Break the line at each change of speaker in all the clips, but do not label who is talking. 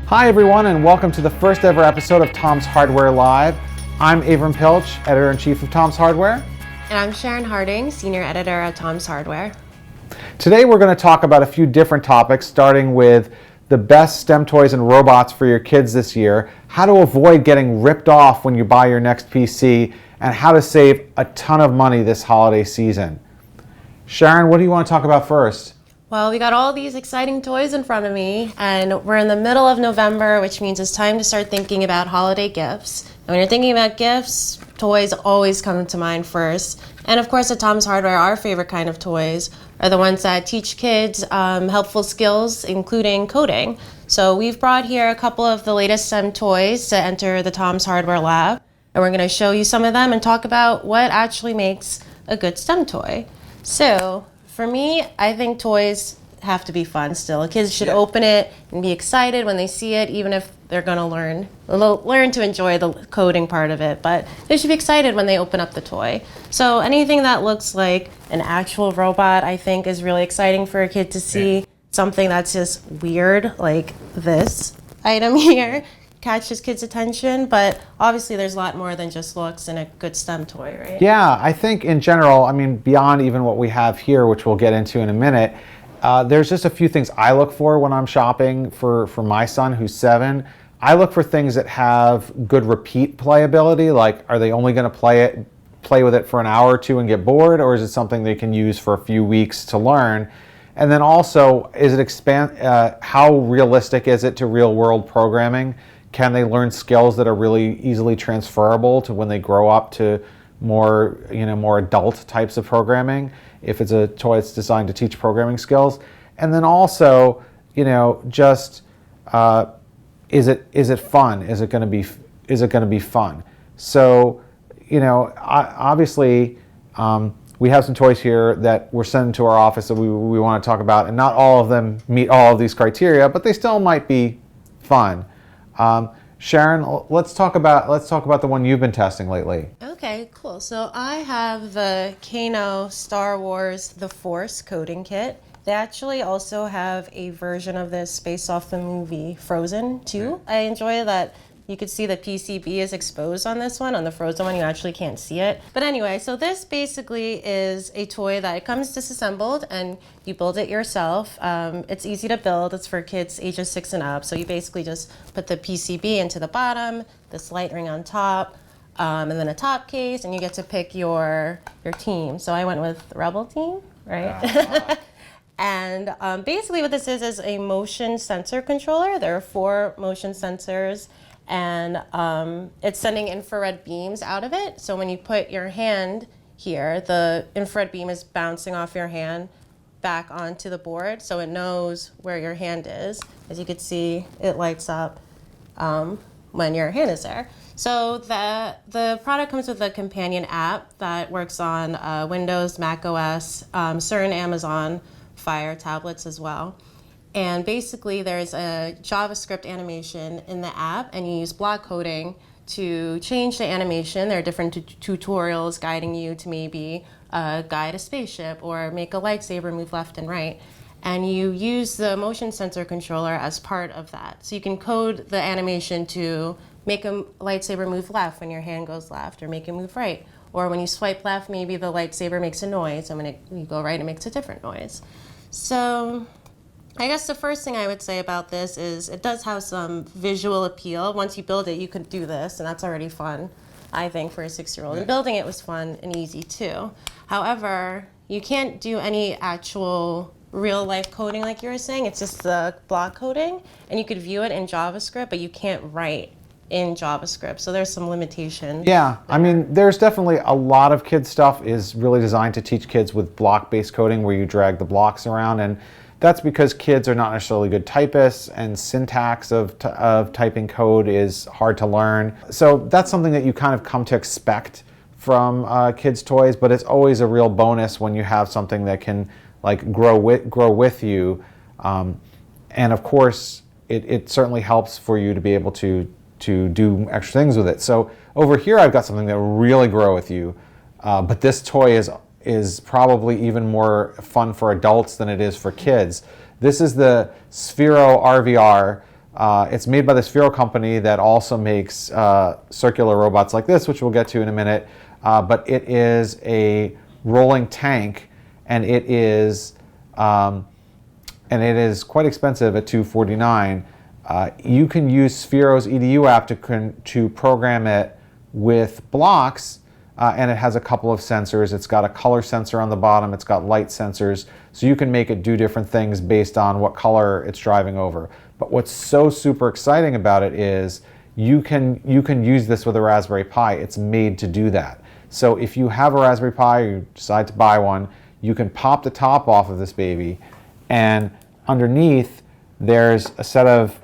Hi everyone, and welcome to the first ever episode of Tom's Hardware Live. I'm Avram Pilch, Editor-in-Chief of Tom's Hardware.
And I'm Sharon Harding, Senior Editor at Tom's Hardware.
Today we're going to talk about a few different topics, starting with the best STEM toys and robots for your kids this year, how to avoid getting ripped off when you buy your next PC, and how to save a ton of money this holiday season. Sharon, what do you want to talk about first?
Well, we got all these exciting toys in front of me, and we're in the middle of November, which means it's time to start thinking about holiday gifts. And when you're thinking about gifts, toys always come to mind first. And of course, at Tom's Hardware, our favorite kind of toys are the ones that teach kids helpful skills, including coding. So we've brought here a couple of the latest STEM toys to enter the Tom's Hardware Lab. And we're going to show you some of them and talk about what actually makes a good STEM toy. So for me, I think toys have to be fun still. Kids should open it and be excited when they see it, even if they're going to learn to enjoy the coding part of it. But they should be excited when they open up the toy. So anything that looks like an actual robot, I think, is really exciting for a kid to see. Yeah. Something that's just weird, like this item here, catches kids' attention. But obviously there's a lot more than just looks in a good STEM toy, right?
Yeah, I think in general, beyond even what we have here, which we'll get into in a minute, there's just a few things I look for when I'm shopping for my son who's 7. I look for things that have good repeat playability, like are they only going to play with it for an hour or two and get bored, or is it something they can use for a few weeks to learn? And then also, how realistic is it to real world programming? Can they learn skills that are really easily transferable to when they grow up to more adult types of programming, if it's a toy that's designed to teach programming skills? And then also, just is it fun? Is it going to be fun? So, obviously, we have some toys here that we're sending to our office that we want to talk about, and not all of them meet all of these criteria, but they still might be fun. Sharon, let's talk about the one you've been testing lately.
Okay, cool. So I have the Kano Star Wars The Force coding kit. They actually also have a version of this based off the movie Frozen too. I enjoy that you could see the PCB is exposed on this one. On the Frozen one, you actually can't see it. But anyway, so this basically is a toy that it comes disassembled and you build it yourself. It's easy to build. It's for kids ages 6 and up. So you basically just put the PCB into the bottom, this light ring on top, and then a top case, and you get to pick your team. So I went with the Rebel team, right? And basically what this is a motion sensor controller. There are 4 motion sensors, and it's sending infrared beams out of it. So when you put your hand here, the infrared beam is bouncing off your hand back onto the board, so it knows where your hand is. As you can see, it lights up when your hand is there. So the product comes with a companion app that works on Windows, Mac OS, certain Amazon Fire tablets as well. And basically there's a JavaScript animation in the app, and you use block coding to change the animation. There are different tutorials guiding you to maybe guide a spaceship or make a lightsaber move left and right. And you use the motion sensor controller as part of that. So you can code the animation to make a lightsaber move left when your hand goes left, or make it move right. Or when you swipe left, maybe the lightsaber makes a noise, and when you go right, it makes a different noise. So I guess the first thing I would say about this is it does have some visual appeal. Once you build it, you can do this, and that's already fun, I think, for a 6-year-old. And building it was fun and easy too. However, you can't do any actual real life coding like you were saying. It's just the block coding, and you could view it in JavaScript, but you can't write in JavaScript. So there's some limitations.
Yeah, there's definitely a lot of kids stuff is really designed to teach kids with block-based coding where you drag the blocks around, and that's because kids are not necessarily good typists, and syntax of typing code is hard to learn. So that's something that you kind of come to expect from kids' toys, but it's always a real bonus when you have something that can grow with you. And of course, it certainly helps for you to be able to do extra things with it. So over here, I've got something that will really grow with you. But this toy is probably even more fun for adults than it is for kids. This is the Sphero RVR. It's made by the Sphero company that also makes circular robots like this, which we'll get to in a minute. But it is a rolling tank, and it is quite expensive at $249. You can use Sphero's EDU app to program it with blocks, and it has a couple of sensors. It's got a color sensor on the bottom. It's got light sensors, so you can make it do different things based on what color it's driving over. But what's so super exciting about it is you can use this with a Raspberry Pi. It's made to do that. So if you have a Raspberry Pi or you decide to buy one, you can pop the top off of this baby, and underneath there's a set of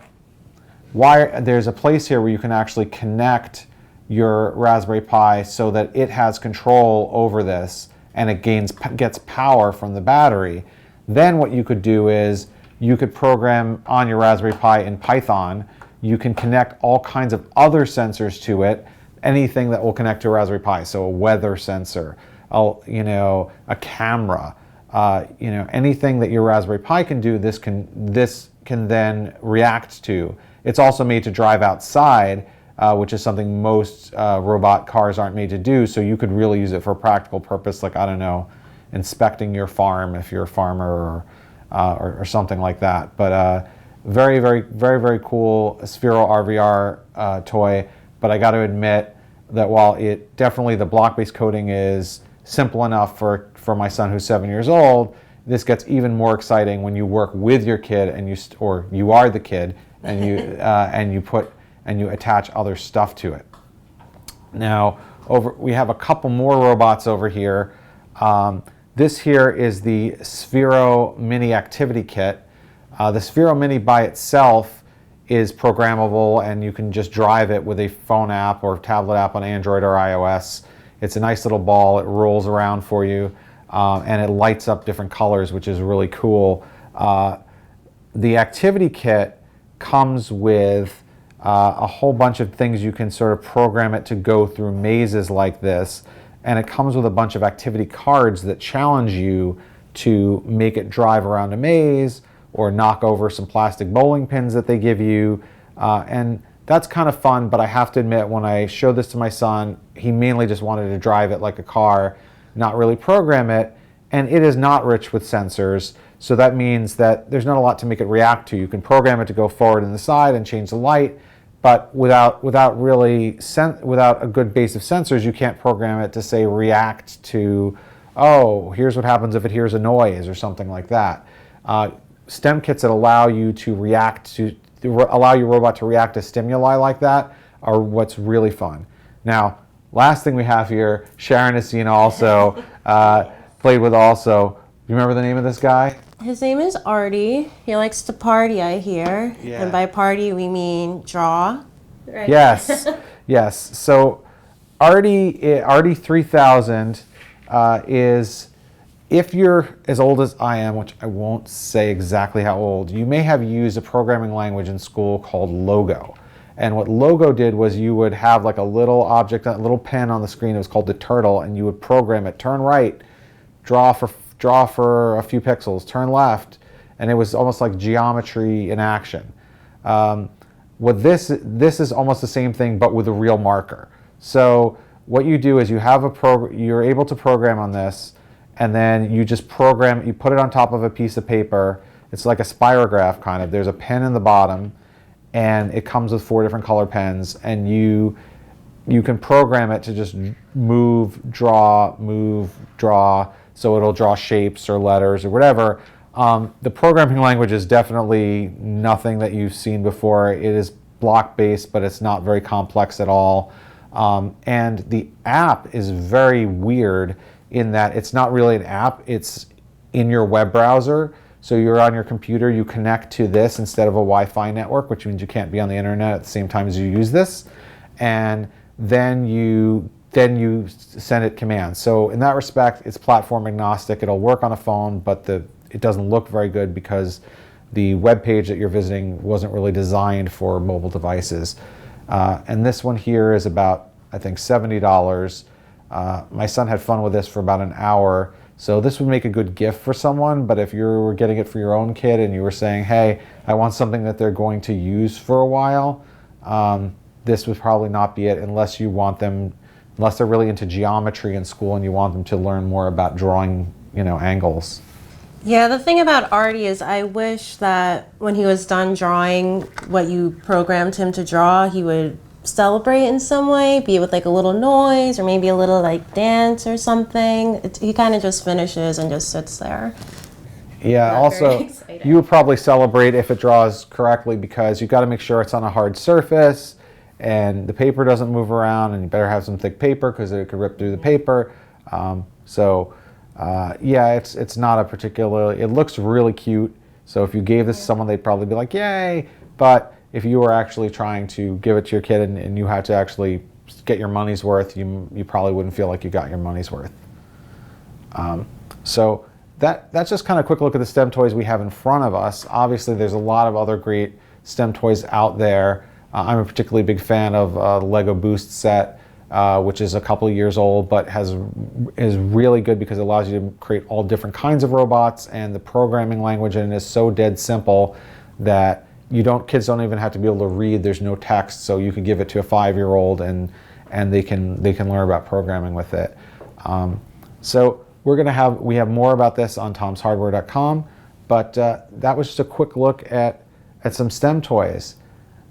wire. There's a place here where you can actually connect your Raspberry Pi so that it has control over this, and it gets power from the battery. Then what you could do is you could program on your Raspberry Pi in Python. You can connect all kinds of other sensors to it, anything that will connect to a Raspberry Pi. So a weather sensor, a camera, anything that your Raspberry Pi can do, this can then react to. It's also made to drive outside, which is something most robot cars aren't made to do. So you could really use it for a practical purpose, like, I don't know, inspecting your farm if you're a farmer, or something like that. But very, very, very, very cool Sphero RVR toy. But I got to admit that while the block-based coding is simple enough for my son who's 7 years old, this gets even more exciting when you work with your kid or you are the kid, and you attach other stuff to it. Now, we have a couple more robots over here. This here is the Sphero Mini Activity Kit. The Sphero Mini by itself is programmable, and you can just drive it with a phone app or tablet app on Android or iOS. It's a nice little ball. It rolls around for you, and it lights up different colors, which is really cool. The Activity Kit comes with a whole bunch of things. You can sort of program it to go through mazes like this, and it comes with a bunch of activity cards that challenge you to make it drive around a maze or knock over some plastic bowling pins that they give you, and that's kind of fun. But I have to admit, when I showed this to my son, he mainly just wanted to drive it like a car, not really program it, and it is not rich with sensors. So that means that there's not a lot to make it react to. You can program it to go forward and the side and change the light, but without a good base of sensors, you can't program it to, say, react to, oh, here's what happens if it hears a noise or something like that. STEM kits that allow you to allow your robot to react to stimuli like that are what's really fun. Now, last thing we have here, Sharon has seen also, played with also. Do you remember the name of this guy?
His name is Artie. He likes to party, I hear.
Yeah.
And by party, we mean draw. Right?
Yes, yes. So Artie 3000 is, if you're as old as I am, which I won't say exactly how old, you may have used a programming language in school called Logo. And what Logo did was you would have like a little object, a little pen on the screen. It was called the turtle, and you would program it, turn right, draw for a few pixels, turn left, and it was almost like geometry in action. This is almost the same thing, but with a real marker. So what you do is you're able to program on this, and then you just you put it on top of a piece of paper. It's like a spirograph kind of. There's a pen in the bottom, and it comes with 4 different color pens, and you can program it to just move, draw, so it'll draw shapes or letters or whatever. The programming language is definitely nothing that you've seen before. It is block-based, but it's not very complex at all. And the app is very weird in that it's not really an app, it's in your web browser. So you're on your computer, you connect to this instead of a Wi-Fi network, which means you can't be on the internet at the same time as you use this. And then you send it commands. So in that respect, it's platform agnostic. It'll work on a phone, but it doesn't look very good because the web page that you're visiting wasn't really designed for mobile devices. And this one here is about, I think, $70. My son had fun with this for about an hour. So this would make a good gift for someone, but if you were getting it for your own kid and you were saying, hey, I want something that they're going to use for a while, this would probably not be it unless they're really into geometry in school and you want them to learn more about drawing, angles.
Yeah, the thing about Artie is I wish that when he was done drawing what you programmed him to draw, he would celebrate in some way, be it with like a little noise or maybe a little like dance or something. He kind of just finishes and just sits there.
Yeah, also you would probably celebrate if it draws correctly because you've got to make sure it's on a hard surface and the paper doesn't move around, and you better have some thick paper because it could rip through the paper. Yeah, it's not a particularly, it looks really cute. So if you gave this to someone, they'd probably be like, yay. But if you were actually trying to give it to your kid and you had to actually get your money's worth, you probably wouldn't feel like you got your money's worth. So that's just kind of a quick look at the STEM toys we have in front of us. Obviously, there's a lot of other great STEM toys out there. I'm a particularly big fan of the Lego Boost set, which is a couple of years old, but is really good because it allows you to create all different kinds of robots, and the programming language in it is so dead simple that kids don't even have to be able to read. There's no text, so you can give it to a 5-year-old and they can learn about programming with it. So we have more about this on tomshardware.com, but that was just a quick look at some STEM toys.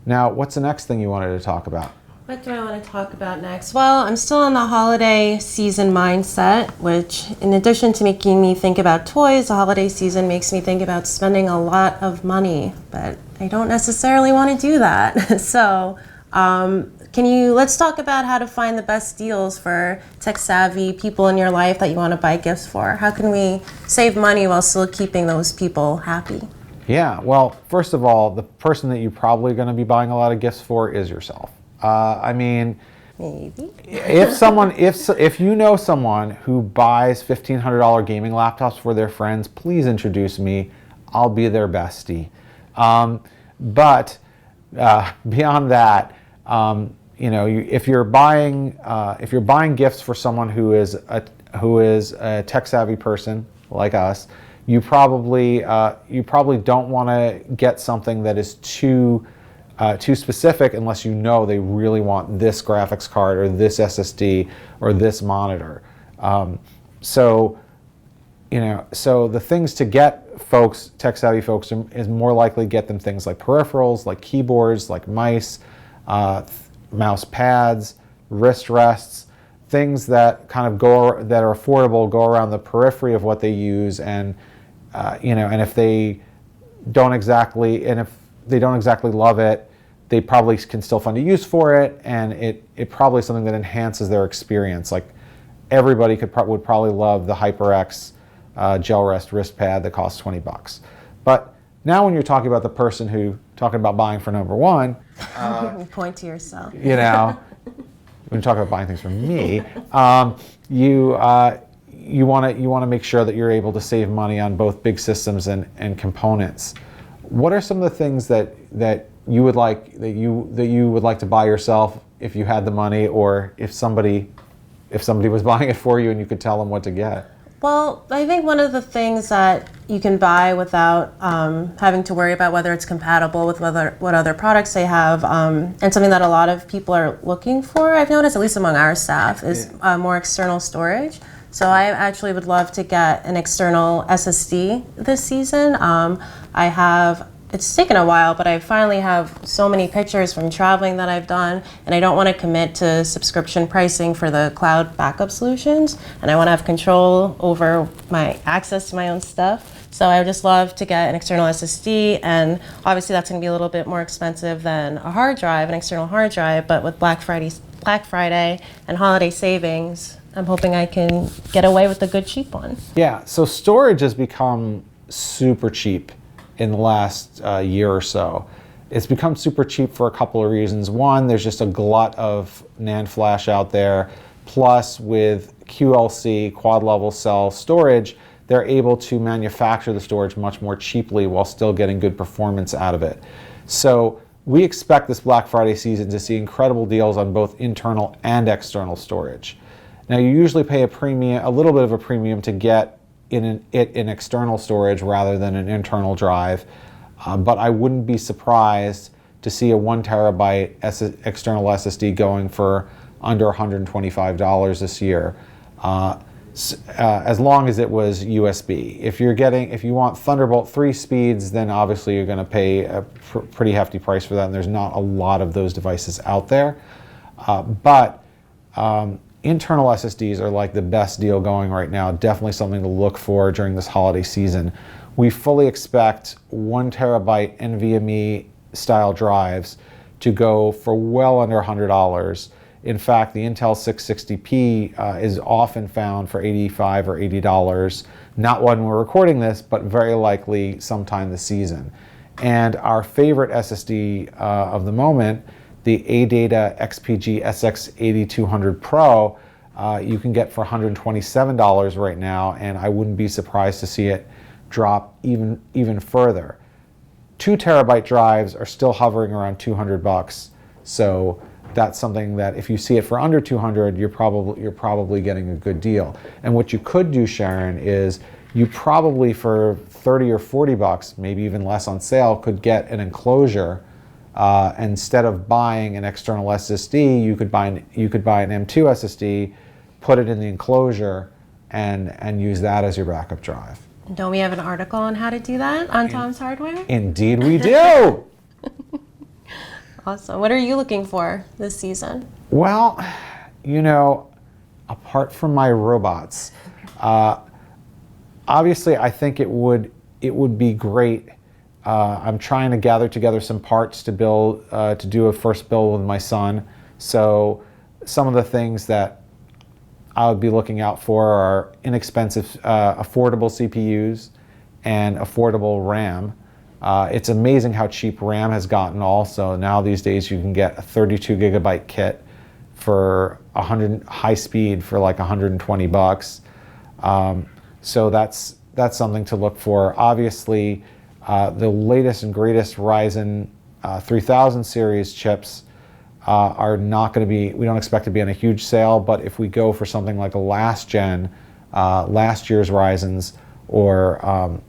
Now, what's the next thing you wanted to talk about?
What do I want to talk about next? Well, I'm still in the holiday season mindset, which in addition to making me think about toys, the holiday season makes me think about spending a lot of money, but I don't necessarily want to do that. So let's talk about how to find the best deals for tech-savvy people in your life that you want to buy gifts for. How can we save money while still keeping those people happy?
Yeah, well, first of all, the person that you're probably going to be buying a lot of gifts for is yourself. Maybe if you know someone who buys $1,500 gaming laptops for their friends, please introduce me. I'll be their bestie. But beyond that, if you're buying gifts for someone who is a tech savvy person like us, you probably don't want to get something that is too specific unless you know they really want this graphics card or this SSD or this monitor. So the things to get folks, tech-savvy folks, is more likely to get them things like peripherals, like keyboards, like mice, mouse pads, wrist rests, things that that are affordable, go around the periphery of what they use, and if they don't exactly love it, they probably can still find a use for it, and it probably is something that enhances their experience. Like everybody would probably love the HyperX gel rest wrist pad that costs $20. But now when you're talking about the person talking about buying for number one,
point to yourself.
When you're talking about buying things from me, you want to make sure that you're able to save money on both big systems and components. What are some of the things that you would like to buy yourself if you had the money, or if somebody was buying it for you and you could tell them what to get?
Well, I think one of the things that you can buy without having to worry about whether it's compatible with what other products they have, and something that a lot of people are looking for, I've noticed, at least among our staff, is more external storage. So I actually would love to get an external SSD this season. It's taken a while, but I finally have so many pictures from traveling that I've done, and I don't want to commit to subscription pricing for the cloud backup solutions, and I want to have control over my access to my own stuff. So I would just love to get an external SSD, and obviously that's going to be a little bit more expensive than a hard drive, an external hard drive, but with Black Friday and holiday savings, I'm hoping I can get away with a good cheap one.
Yeah, so storage has become super cheap in the last year or so. It's become super cheap for a couple of reasons. One, there's just a glut of NAND flash out there. Plus, with QLC, quad level cell storage, they're able to manufacture the storage much more cheaply while still getting good performance out of it. So we expect this Black Friday season to see incredible deals on both internal and external storage. Now you usually pay a premium, a little bit of a premium to get it in external storage rather than an internal drive, but I wouldn't be surprised to see a 1 terabyte external SSD going for under $125 this year, as long as it was USB. If you want Thunderbolt 3 speeds, then obviously you're going to pay a pretty hefty price for that, and there's not a lot of those devices out there. But internal SSDs are like the best deal going right now. Definitely something to look for during this holiday season. We fully expect 1 terabyte NVMe style drives to go for well under $100. In fact, the Intel 660p is often found for $85 or $80, not when we're recording this, but very likely sometime this season. And our favorite SSD of the moment, the ADATA XPG SX8200 Pro, you can get for $127 right now, and I wouldn't be surprised to see it drop even further. 2 terabyte drives are still hovering around $200, so that's something that if you see it for under 200, you're probably getting a good deal. And what you could do, Sharon, is you probably for 30 or $40, maybe even less on sale, could get an enclosure. Instead of buying an external SSD, you could buy an M2 SSD, put it in the enclosure, and use that as your backup drive.
Don't we have an article on how to do that on Tom's Hardware?
Indeed we do!
Awesome. What are you looking for this season?
Well, apart from my robots, obviously I think it would be great. I'm trying to gather together some parts to do a first build with my son. So some of the things that I would be looking out for are inexpensive, affordable CPUs and affordable RAM. It's amazing how cheap RAM has gotten also. Now these days you can get a 32 gigabyte kit for high speed for like $120. So that's something to look for. Obviously, the latest and greatest Ryzen 3000 series chips are not going to be, we don't expect to be on a huge sale, but if we go for something like a last year's Ryzen's or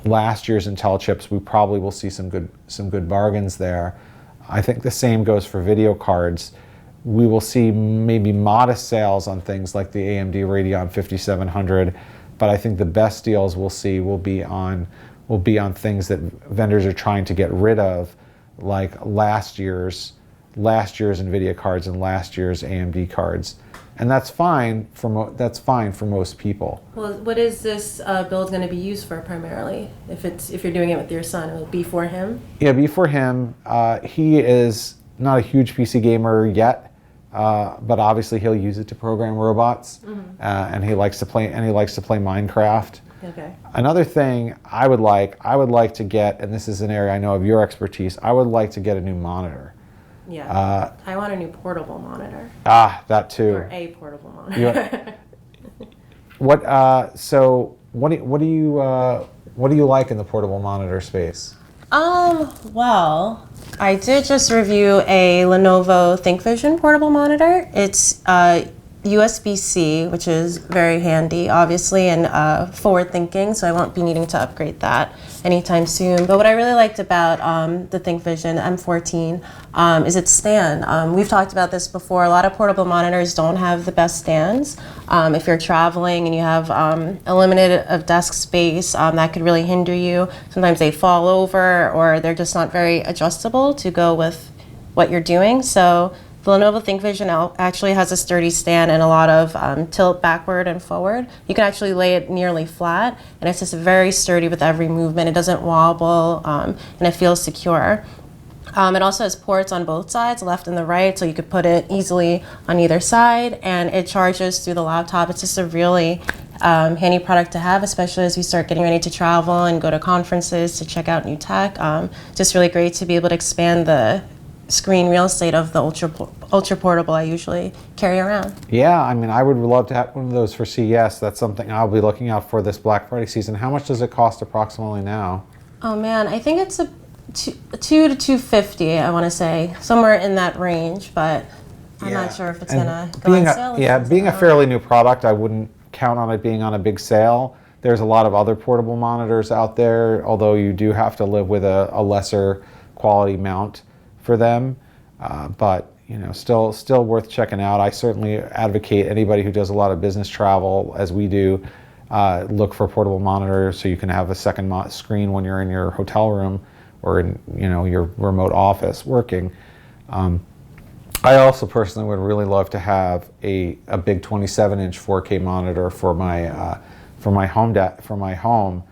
last year's Intel chips, we probably will see some good bargains there. I think the same goes for video cards. We will see maybe modest sales on things like the AMD Radeon 5700, but I think the best deals we'll see will be on things that vendors are trying to get rid of, like last year's NVIDIA cards and last year's AMD cards, and that's fine for most people.
Well, what is this build going to be used for primarily? If you're doing it with your son, it will be for him. Yeah,
be for him. He is not a huge PC gamer yet, but obviously he'll use it to program robots, and he likes to play Minecraft.
Okay.
Another thing I would like to get, and this is an area I know of your expertise, I would like to get a new monitor.
Yeah, I want a new portable monitor.
That too.
Or a portable monitor.
What do you like in the portable monitor space?
Well, I did just review a Lenovo ThinkVision portable monitor. It's USB-C, which is very handy, obviously, and forward-thinking, so I won't be needing to upgrade that anytime soon. But what I really liked about the ThinkVision M14 is its stand. We've talked about this before. A lot of portable monitors don't have the best stands. If you're traveling and you have a limited of desk space, that could really hinder you. Sometimes they fall over, or they're just not very adjustable to go with what you're doing. So the Lenovo ThinkVision actually has a sturdy stand and a lot of tilt backward and forward. You can actually lay it nearly flat, and it's just very sturdy with every movement. It doesn't wobble, and it feels secure. It also has ports on both sides, left and the right, so you could put it easily on either side, and it charges through the laptop. It's just a really handy product to have, especially as we start getting ready to travel and go to conferences to check out new tech. Just really great to be able to expand the screen real estate of the ultra portable I usually carry around.
Yeah, I mean, I would love to have one of those for CES. That's something I'll be looking out for this Black Friday season. How much does it cost approximately now?
Oh man, I think it's a $200 to $250, I want to say, somewhere in that range, but I'm not sure if it's
And
gonna go on sale.
being a fairly new product, I wouldn't count on it being on a big sale. There's a lot of other portable monitors out there, although you do have to live with a lesser quality mount for them. But still worth checking out. I certainly advocate anybody who does a lot of business travel, as we do, look for portable monitors so you can have a second screen when you're in your hotel room or in your remote office working. I also personally would really love to have a big 27-inch 4K monitor for my home.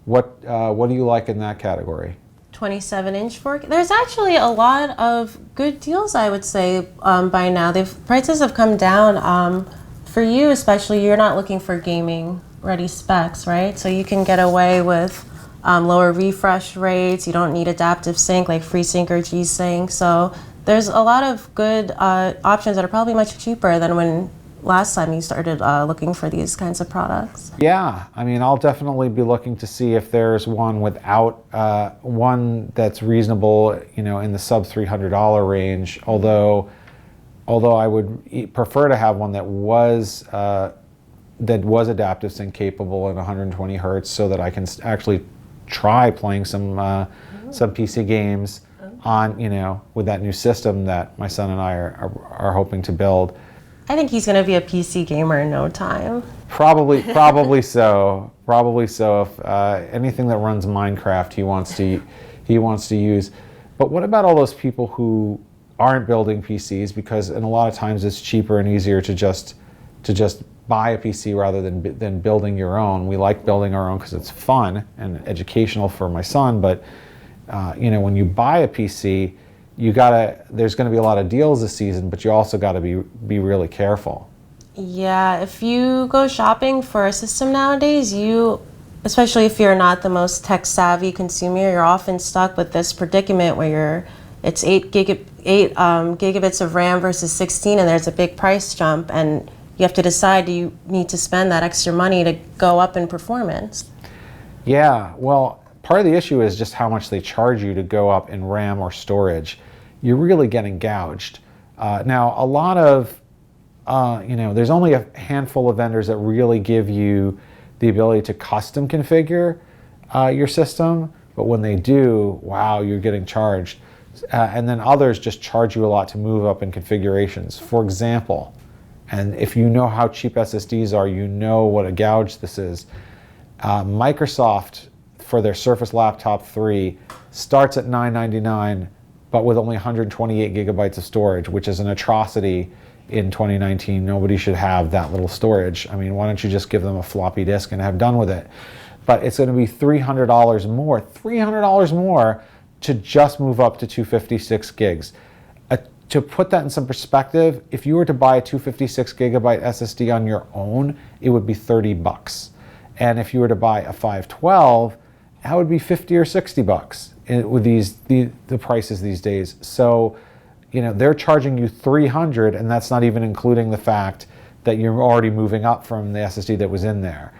What do you like in that category?
27-inch 4K. There's actually a lot of good deals, I would say, by now. Prices have come down. For you especially, you're not looking for gaming ready specs, right? So you can get away with lower refresh rates. You don't need adaptive sync like FreeSync or G-Sync. So there's a lot of good options that are probably much cheaper than when last time you started looking for these kinds of products.
Yeah, I mean, I'll definitely be looking to see if there's one without one that's reasonable, in the sub $300 range. Although I would prefer to have one that was adaptive sync capable and 120 hertz, so that I can actually try playing some PC games on with that new system that my son and I are hoping to build.
I think he's going to be a PC gamer in no time.
Probably so. If anything that runs Minecraft, he wants to use. But what about all those people who aren't building PCs? Because a lot of times it's cheaper and easier to just buy a PC rather than building your own. We like building our own because it's fun and educational for my son. But when you buy a PC, there's going to be a lot of deals this season, but you also got to be really careful.
Yeah, if you go shopping for a system nowadays, especially if you're not the most tech savvy consumer, you're often stuck with this predicament where it's 8 gigabits of RAM versus 16, and there's a big price jump, and you have to decide, do you need to spend that extra money to go up in performance?
Yeah, well, part of the issue is just how much they charge you to go up in RAM or storage. You're really getting gouged. Now, a lot of, there's only a handful of vendors that really give you the ability to custom configure your system, but when they do, wow, you're getting charged. And then others just charge you a lot to move up in configurations. For example, and if you know how cheap SSDs are, you know what a gouge this is. Microsoft, for their Surface Laptop 3, starts at $999, but with only 128 gigabytes of storage, which is an atrocity in 2019. Nobody should have that little storage. I mean, why don't you just give them a floppy disk and have done with it? But it's going to be $300 more to just move up to 256 gigs. To put that in some perspective, if you were to buy a 256 gigabyte SSD on your own, it would be $30. And if you were to buy a 512, that would be $50 or $60 with the prices these days. So, they're charging you $300, and that's not even including the fact that you're already moving up from the SSD that was in there.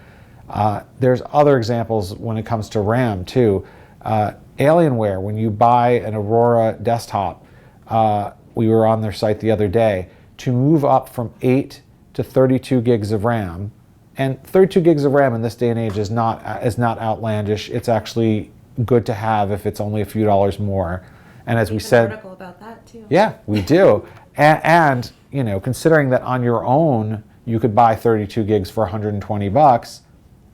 There's other examples when it comes to RAM too. Alienware, when you buy an Aurora desktop, we were on their site the other day, to move up from 8 to 32 gigs of RAM. And 32 gigs of RAM in this day and age is not outlandish. It's actually good to have if it's only a few dollars more. And as we said,
an article about that too.
Yeah, we do. And considering that on your own you could buy 32 gigs for $120,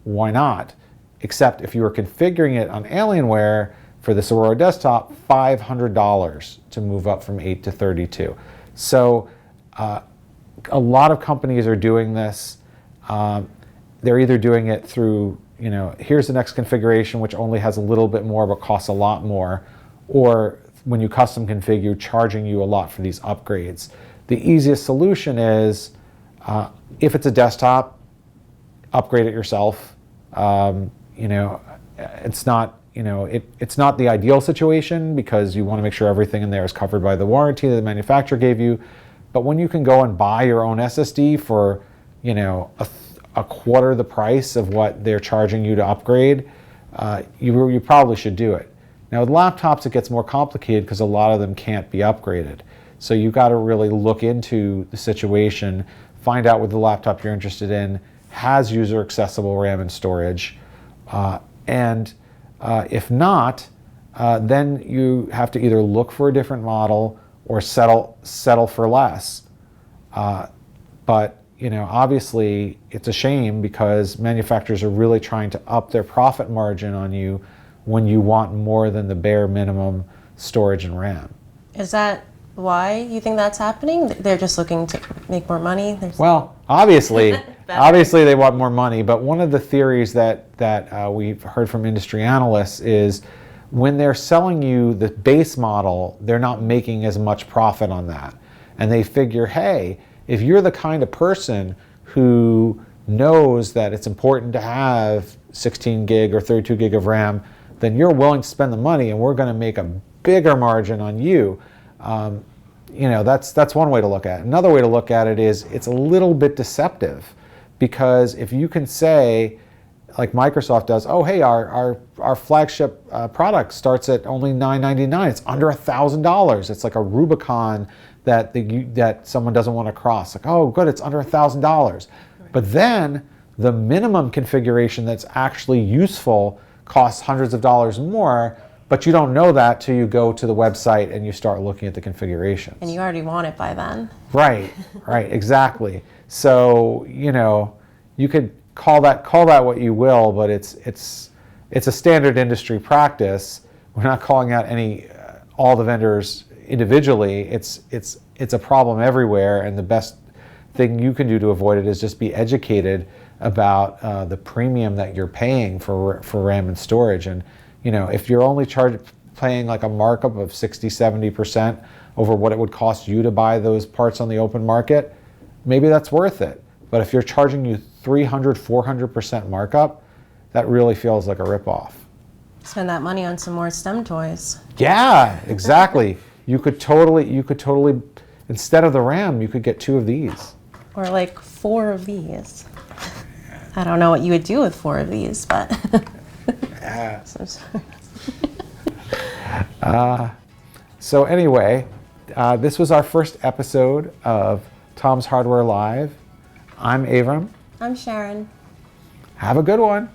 why not? Except if you were configuring it on Alienware for this Aurora desktop, $500 to move up from 8 to 32. So a lot of companies are doing this. They're either doing it through, here's the next configuration, which only has a little bit more but costs a lot more, or when you custom configure, charging you a lot for these upgrades. The easiest solution is, if it's a desktop, upgrade it yourself. It's not, it's not the ideal situation because you want to make sure everything in there is covered by the warranty that the manufacturer gave you. But when you can go and buy your own SSD for, a quarter the price of what they're charging you to upgrade, you probably should do it. Now with laptops, it gets more complicated because a lot of them can't be upgraded. So you've got to really look into the situation, find out what the laptop you're interested in has user accessible RAM and storage, and if not, then you have to either look for a different model or settle for less. But obviously it's a shame because manufacturers are really trying to up their profit margin on you when you want more than the bare minimum storage and RAM.
Is that why you think that's happening? They're just looking to make more money?
Well, obviously they want more money, but one of the theories that we've heard from industry analysts is when they're selling you the base model, they're not making as much profit on that. And they figure, hey, if you're the kind of person who knows that it's important to have 16 gig or 32 gig of RAM, then you're willing to spend the money and we're going to make a bigger margin on you. That's one way to look at it. Another way to look at it is it's a little bit deceptive, because if you can say, like Microsoft does, oh hey, our flagship product starts at only $999. It's under $1,000. It's like a Rubicon that someone doesn't want to cross. Like, oh good, it's under $1,000. But then the minimum configuration that's actually useful costs hundreds of dollars more. But you don't know that till you go to the website and you start looking at the configurations.
And you already want it by then.
Right, exactly. So, you could call that what you will, but it's a standard industry practice. We're not calling out all the vendors individually. It's a problem everywhere, and the best thing you can do to avoid it is just be educated about the premium that you're paying for RAM and storage. And if you're only paying like a markup of 60-70% over what it would cost you to buy those parts on the open market, maybe that's worth it. But if you're charging you 300-400% markup, that really feels like a ripoff.
Spend that money on some more STEM toys.
Yeah, exactly. You could totally, instead of the RAM, you could get 2 of these.
Or like 4 of these. I don't know what you would do with 4 of these, but...
Yeah.
So sorry.
So anyway, this was our first episode of Tom's Hardware Live. I'm Avram.
I'm Sharon.
Have a good one.